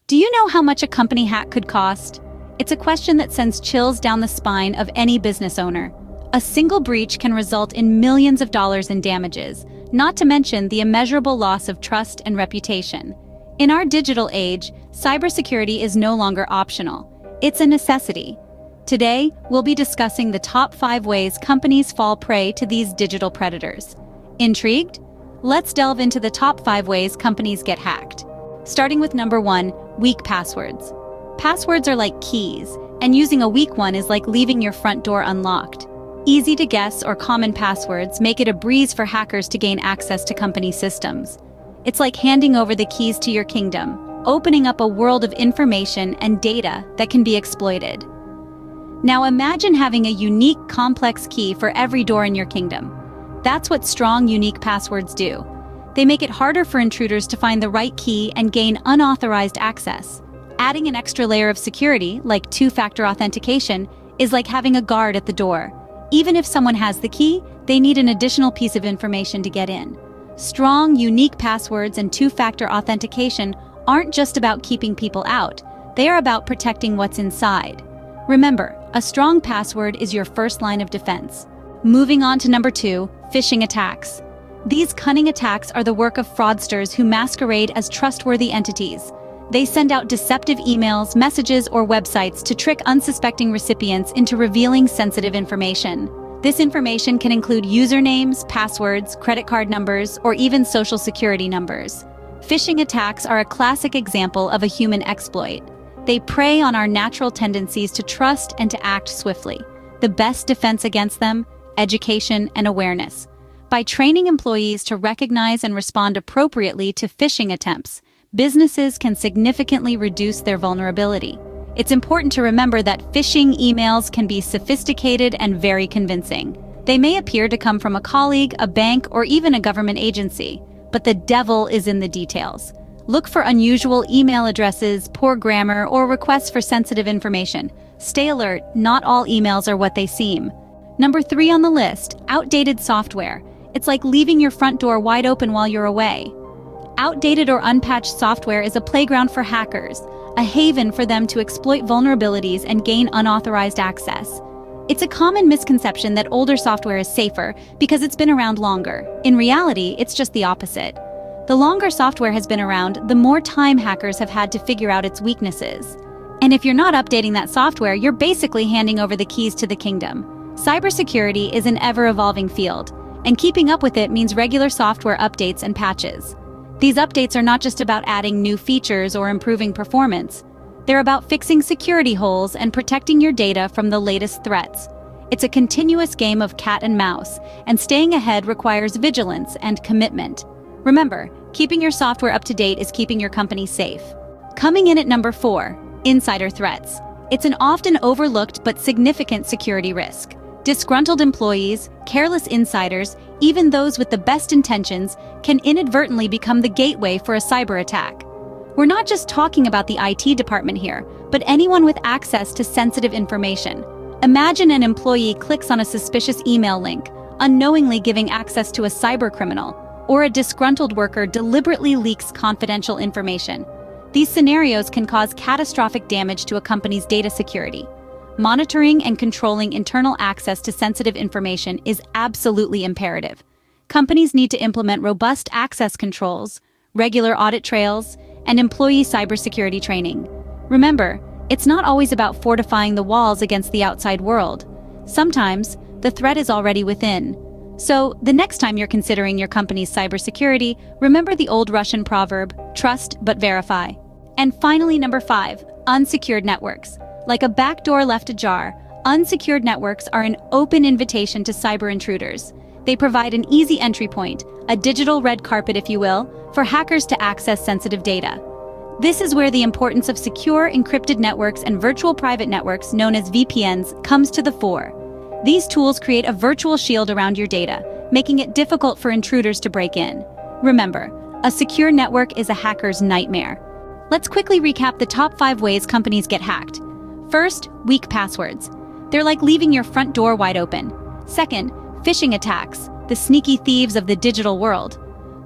Do you know how much a company hack could cost? It's a question that sends chills down the spine of any business owner. A single breach can result in millions of dollars in damages, not to mention the immeasurable loss of trust and reputation. In our digital age, cybersecurity is no longer optional. It's a necessity. Today, we'll be discussing the top 5 ways companies fall prey to these digital predators. Intrigued? Let's delve into the top 5 ways companies get hacked. Starting with number 1, weak passwords. Passwords are like keys, and using a weak one is like leaving your front door unlocked. Easy to guess or common passwords make it a breeze for hackers to gain access to company systems. It's like handing over the keys to your kingdom, opening up a world of information and data that can be exploited. Now imagine having a unique, complex key for every door in your kingdom. That's what strong, unique passwords do. They make it harder for intruders to find the right key and gain unauthorized access. Adding an extra layer of security, like two-factor authentication, is like having a guard at the door. Even if someone has the key, they need an additional piece of information to get in. Strong, unique passwords and two-factor authentication aren't just about keeping people out. They are about protecting what's inside. Remember, a strong password is your first line of defense. Moving on to number 2, phishing attacks. These cunning attacks are the work of fraudsters who masquerade as trustworthy entities. They send out deceptive emails, messages, or websites to trick unsuspecting recipients into revealing sensitive information. This information can include usernames, passwords, credit card numbers, or even social security numbers. Phishing attacks are a classic example of a human exploit. They prey on our natural tendencies to trust and to act swiftly. The best defense against them? Education and awareness. By training employees to recognize and respond appropriately to phishing attempts, businesses can significantly reduce their vulnerability. It's important to remember that phishing emails can be sophisticated and very convincing. They may appear to come from a colleague, a bank, or even a government agency, but the devil is in the details. Look for unusual email addresses, poor grammar, or requests for sensitive information. Stay alert, not all emails are what they seem. Number 3 on the list, outdated software. It's like leaving your front door wide open while you're away. Outdated or unpatched software is a playground for hackers, a haven for them to exploit vulnerabilities and gain unauthorized access. It's a common misconception that older software is safer because it's been around longer. In reality, it's just the opposite. The longer software has been around, the more time hackers have had to figure out its weaknesses. And if you're not updating that software, you're basically handing over the keys to the kingdom. Cybersecurity is an ever-evolving field, and keeping up with it means regular software updates and patches. These updates are not just about adding new features or improving performance. They're about fixing security holes and protecting your data from the latest threats. It's a continuous game of cat and mouse, and staying ahead requires vigilance and commitment. Remember, keeping your software up to date is keeping your company safe. Coming in at number 4, insider threats. It's an often overlooked but significant security risk. Disgruntled employees, careless insiders, even those with the best intentions, can inadvertently become the gateway for a cyber attack. We're not just talking about the IT department here, but anyone with access to sensitive information. Imagine an employee clicks on a suspicious email link, unknowingly giving access to a cyber criminal, or a disgruntled worker deliberately leaks confidential information. These scenarios can cause catastrophic damage to a company's data security. Monitoring and controlling internal access to sensitive information is absolutely imperative. Companies need to implement robust access controls, regular audit trails, and employee cybersecurity training. Remember, it's not always about fortifying the walls against the outside world. Sometimes, the threat is already within. So, the next time you're considering your company's cybersecurity, remember the old Russian proverb, trust but verify. And finally, number 5, unsecured networks. Like a back door left ajar, unsecured networks are an open invitation to cyber intruders. They provide an easy entry point, a digital red carpet if you will, for hackers to access sensitive data. This is where the importance of secure encrypted networks and virtual private networks known as VPNs comes to the fore. These tools create a virtual shield around your data, making it difficult for intruders to break in. Remember, a secure network is a hacker's nightmare. Let's quickly recap the top 5 ways companies get hacked. First, weak passwords. They're like leaving your front door wide open. Second, phishing attacks, the sneaky thieves of the digital world.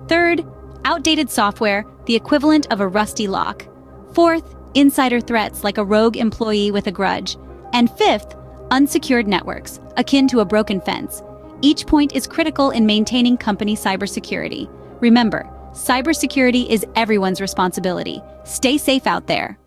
Third, outdated software, the equivalent of a rusty lock. Fourth, insider threats like a rogue employee with a grudge. And fifth, unsecured networks, akin to a broken fence. Each point is critical in maintaining company cybersecurity. Remember, cybersecurity is everyone's responsibility. Stay safe out there.